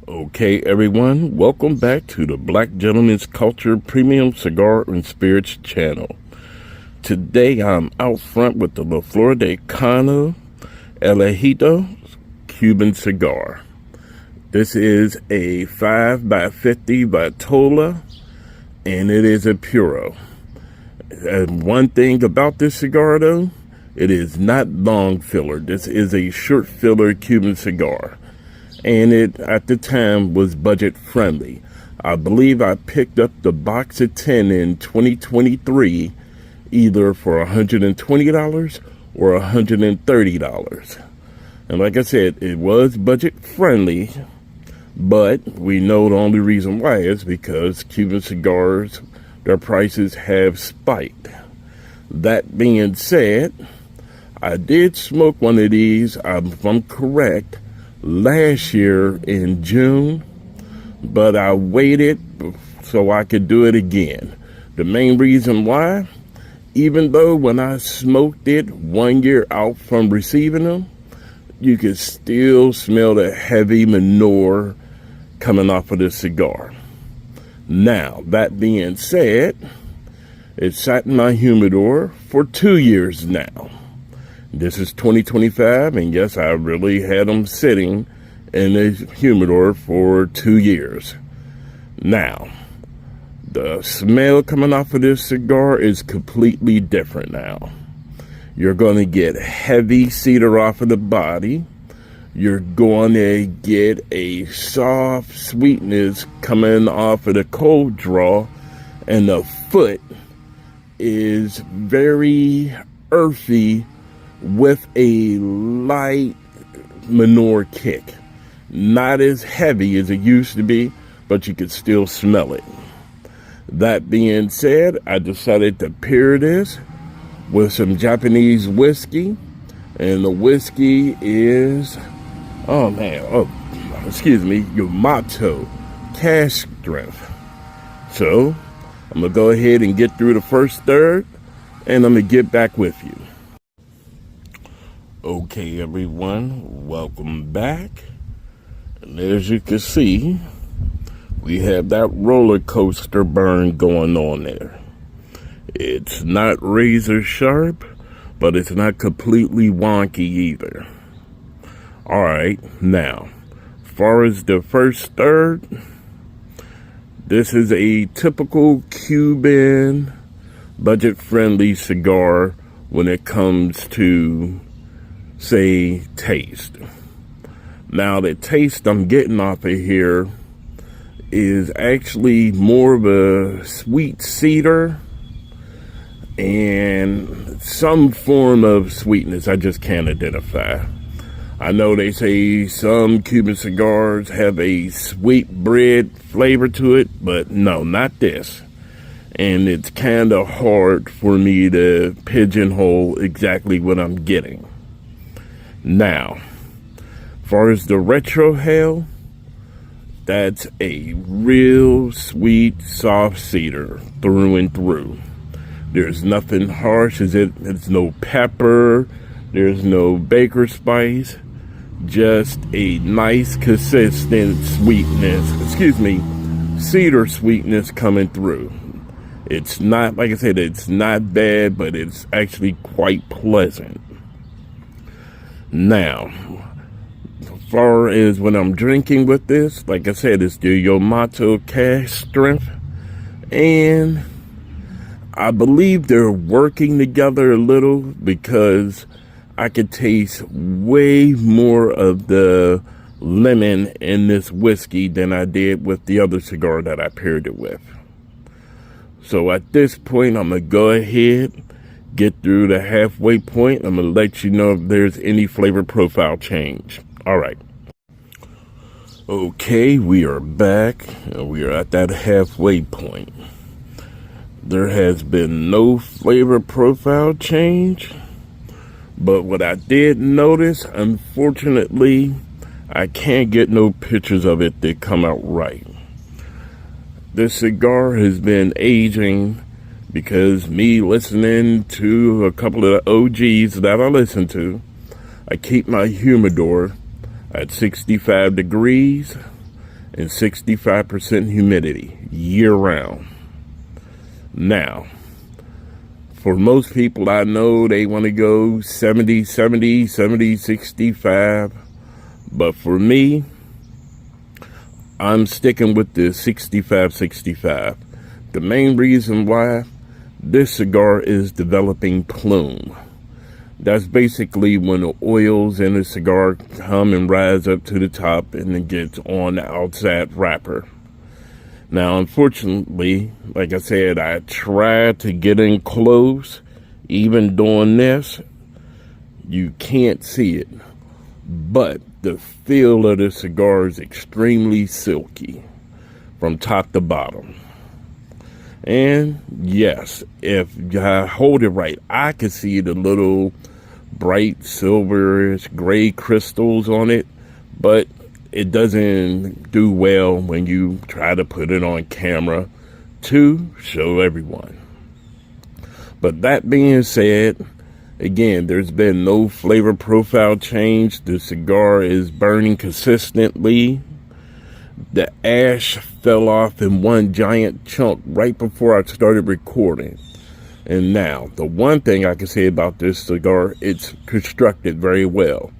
Okay, everyone, welcome back to the Black Gentleman's Culture Premium Cigar and Spirits channel. Today, I'm out front with the Flor De Cano Elegidos Cuban cigar. This is a 5x50 vitola, and it is a puro. And one thing about this cigar, though, it is not long filler. This is a short filler Cuban cigar. And it, at the time, was budget friendly. I believe I picked up the box of 10 in 2023, either for $120 or $130. And like I said, it was budget friendly, but we know the only reason why is because Cuban cigars, their prices have spiked. That being said, I did smoke one of these, if I'm correct, last year in June, but I waited so I could do it again. The main reason why, even though when I smoked it 1 year out from receiving them, you could still smell the heavy manure coming off of the cigar. Now, that being said, it sat in my humidor for 2 years now. This is 2025, and yes, I really had them sitting in the humidor for 2 years. Now, the smell coming off of this cigar is completely different now. You're going to get heavy cedar off of the body. You're going to get a soft sweetness coming off of the cold draw, and the foot is very earthy with a light manure kick. Not as heavy as it used to be, but you could still smell it. That being said, I decided to pair this with some Japanese whiskey. And the whiskey is, Yamato cask strength. So, I'm going to go ahead and get through the first third, and I'm going to get back with you. Okay, everyone, welcome back. And as you can see, we have that roller coaster burn going on there. It's not razor sharp, but it's not completely wonky either. All right, now, as far as the first third, this is a typical Cuban budget-friendly cigar when it comes to, say, taste. Now, the taste I'm getting off of here is actually more of a sweet cedar and some form of sweetness I just can't identify. I know they say some Cuban cigars have a sweet bread flavor to it, but no, not this. And it's kind of hard for me to pigeonhole exactly what I'm getting. Now, as far as the retrohale, that's a real sweet, soft cedar through and through. There's nothing harsh. There's no pepper. There's no baker spice. Just a nice, consistent sweetness. Cedar sweetness coming through. It's not, like I said, it's not bad, but it's actually quite pleasant. Now, as far as when I'm drinking with this, like I said, it's the Yamato cask strength, and I believe they're working together a little because I could taste way more of the lemon in this whiskey than I did with the other cigar that I paired it with. So at this point, I'm going to go ahead, get through the halfway point. I'm going to let you know if there's any flavor profile change. All right. Okay, we are back, and we are at that halfway point. There has been no flavor profile change, but what I did notice, unfortunately, I can't get no pictures of it that come out right. This cigar has been aging because me listening to a couple of the OGs that I listen to, I keep my humidor at 65 degrees, and 65% humidity year round. Now, for most people I know, they want to go 70, 65. But for me, I'm sticking with the 65. The main reason why, this cigar is developing plume. That's basically when the oils in the cigar come and rise up to the top and it gets on the outside wrapper. Now, unfortunately, like I said, I tried to get in close. Even doing this, you can't see it. But the feel of the cigar is extremely silky from top to bottom. And yes, if I hold it right, I can see the little bright silverish gray crystals on it, but it doesn't do well when you try to put it on camera to show everyone. But that being said, again, there's been no flavor profile change. The cigar is burning consistently. The ash fell off in one giant chunk right before I started recording. And now, the one thing I can say about this cigar, it's constructed very well.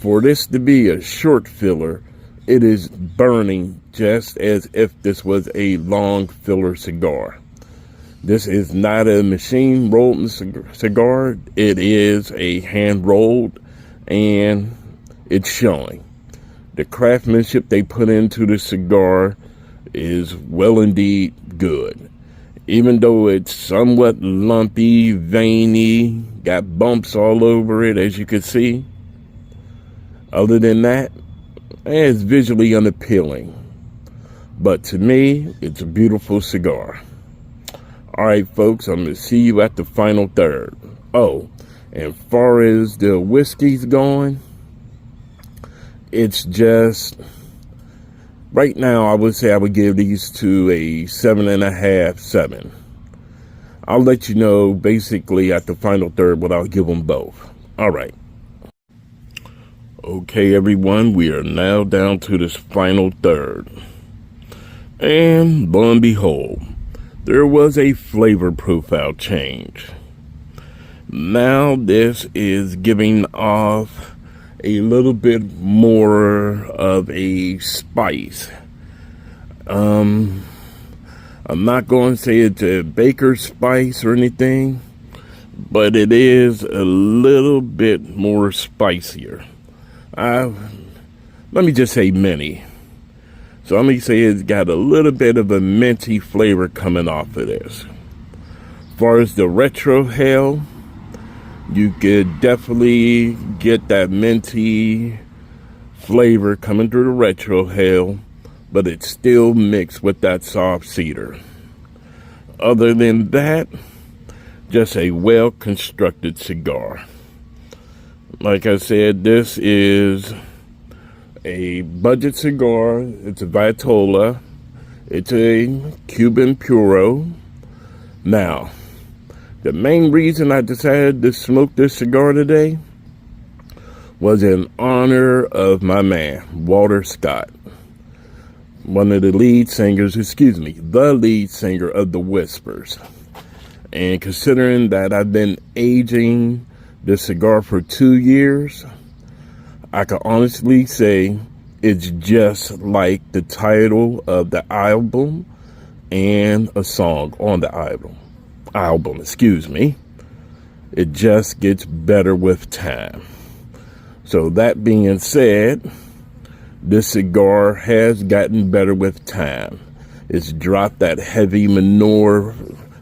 For this to be a short filler, it is burning just as if this was a long filler cigar. This is not a machine rolled cigar. It is a hand rolled, and it's showing. The craftsmanship they put into the cigar is well indeed good. Even though it's somewhat lumpy, veiny, got bumps all over it, as you can see. Other than that, it's visually unappealing. But to me, it's a beautiful cigar. All right, folks, I'm going to see you at the final third. Oh, and far as the whiskey's going, it's just, right now, I would say I would give these two a 7.5, 7. I'll let you know basically at the final third what I'll give them both. All right. Okay, everyone, we are now down to this final third. And lo and behold, there was a flavor profile change. Now this is giving off a little bit more of a spice. I'm not going to say it's a baker's spice or anything, but it is a little bit more spicier. Let me just say mini. So let me say it's got a little bit of a minty flavor coming off of this. As far as the retro hell, you could definitely get that minty flavor coming through the retro hell, but it's still mixed with that soft cedar. Other than that, just a well-constructed cigar. Like I said, this is a budget cigar. It's a vitola. It's a Cuban puro. Now, the main reason I decided to smoke this cigar today was in honor of my man, Walter Scott, one of the lead singers, the lead singer of The Whispers. And considering that I've been aging this cigar for 2 years, I can honestly say it's just like the title of the album and a song on the album. It just gets better with time. So that being said, this cigar has gotten better with time. It's dropped that heavy manure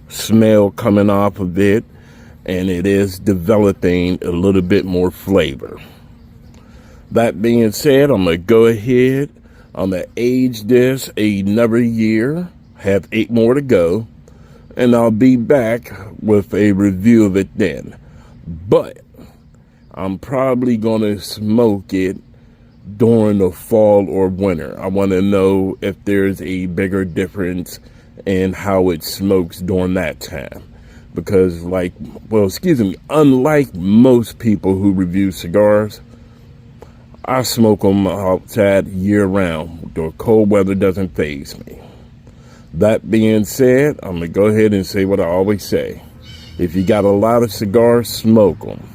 smell coming off of it, and it is developing a little bit more flavor. That being said, I'm going to go ahead. I'm going to age this another year, have 8 more to go, and I'll be back with a review of it then. But I'm probably going to smoke it during the fall or winter. I want to know if there's a bigger difference in how it smokes during that time. Because unlike most people who review cigars, I smoke them outside year round. The cold weather doesn't faze me. That being said, I'm going to go ahead and say what I always say. If you got a lot of cigars, smoke them.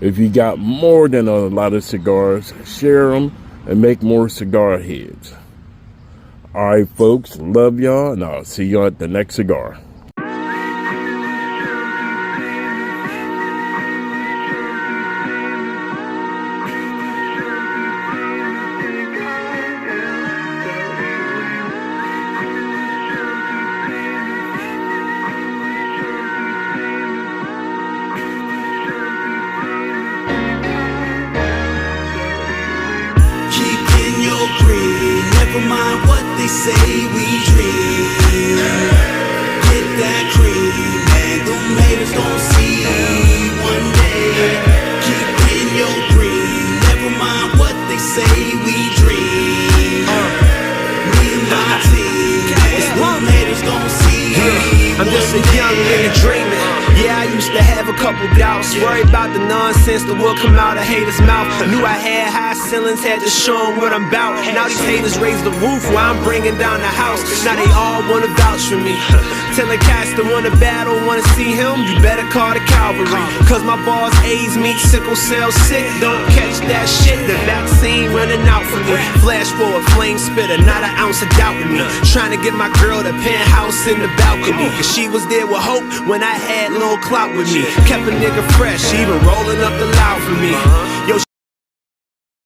If you got more than a lot of cigars, share them and make more cigar heads. All right, folks, love y'all, and I'll see y'all at the next cigar. Never mind what they say, we dream. Get that cream, and them haters gon' see one day. Keep in your green. Never mind what they say, we dream. Me and my team, and them haters gon' see. I'm just a young nigga dreaming. Yeah, I used to have a couple doubts. Worry about the nonsense that will come out of haters' mouth. Knew I had high ceilings, had to show them what I'm about. Now these haters raise the roof while I'm bringing down the house. Now they all wanna vouch for me. Telling cats that wanna battle, wanna see him, you better call the cavalry. Cause my boss AIDS me, sickle cell sick. Don't catch that shit, the vaccine running out for me. Flash forward, flame spitter, not an ounce of doubt in me. Trying to get my girl the penthouse in the balcony. Cause she was there with hope when I had little clout with me. Kept a nigga fresh, even rolling up the loud for me. Yo,